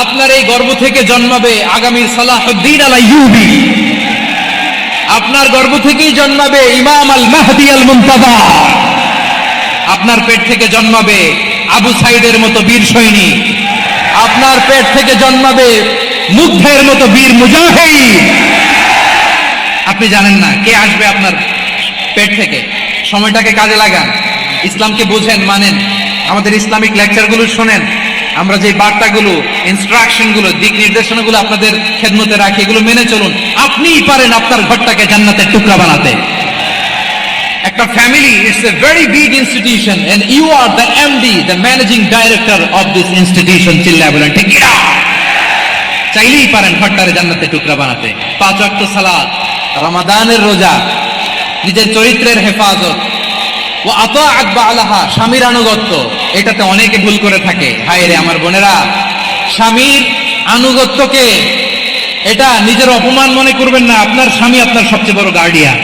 আপনার এই গর্ভ থেকে জন্মাবে আগামী সালাহুদ্দিন আল আইয়ুবী, আপনার গর্ভ থেকেই জন্মাবে ইমাম আল মাহদি আল মুনতাদা, আপনার পেট থেকে জন্মাবে আবু সাইদের মতো বীর সৈনিক, আপনার পেট থেকে জন্মাবে মুগ্ধের মতো বীর মুজাহিদ। আপনি জানেন না কে আসবে আপনার পেট থেকে। সময়টাকে কাজে লাগান, ইসলামকে বুঝেন, মানেন, আমাদের ইসলামিক লেকচারগুলো শোনেন, আমরা যে বার্তাগুলো, ইনস্ট্রাকশনগুলো, দিক নির্দেশনাগুলো আপনাদের খেদমতে রাখি, এগুলো মেনে চলুন। আপনিই পারেন আপনার ঘরটাকে জান্নাতের টুকরা বানাতে। একটা family it's a very big institution and you are the MD, the managing director of this institution. চিল্লায় বলেন ঠিক কিনা? চাইলেই পারেন ঘরটারে জান্নাতের টুকরা বানাতে। 5 ওয়াক্ত সালাত, রমাদানের রোজা, নিজের চরিত্রের হেফাজত, ও আতাআত বালাহা, স্বামীর আনুগত্য, এটাতে অনেকে ভুল করে থাকে। হায় রে আমার বোনেরা, স্বামীর আনুগত্যকে এটা নিজের অপমান মনে করবেন না। আপনার স্বামী আপনার সবচেয়ে বড় গার্ডিয়ান,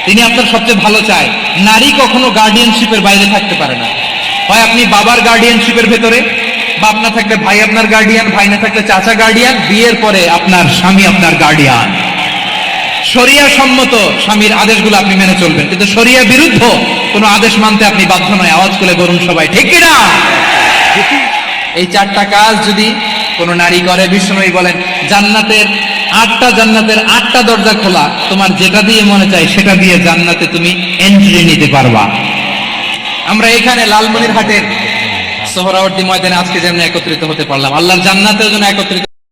তিনি আপনার সবচেয়ে ভালো চায়। নারী কখনো গার্ডিয়ানশিপের বাইরে থাকতে পারে না। হয় আপনি বাবার গার্ডিয়ানশিপের ভেতরে, বাপ না থাকলে ভাই আপনার গার্ডিয়ান, ভাই না থাকলে চাচা গার্ডিয়ান, বিয়ের পরে আপনার স্বামী আপনার গার্ডিয়ান। শরিয়া সম্মত স্বামীর আদেশগুলো আপনি মেনে চলবেন, কিন্তু শরিয়া বিরুদ্ধ কোনো আদেশ মানতে আপনি বাধ্য নয়। আওয়াজ করে বলুন সবাই ঠিক কিনা? এই 4টা কাজ যদি কোনো নারী করে, বিষ্ণুই বলেন জান্নাতের 8টা দরজা খোলা, তোমার যেটা দিয়ে মনে চায় সেটা দিয়ে জান্নাতে তুমি এন্ট্রি নিতে পারবা। আমরা এখানে লালমনিরহাটের সোহরাওয়ার্দী ময়দানে আজকে যেমন একত্রিত হতে পারলাম, আল্লাহর জান্নাতেও যেন একত্রিত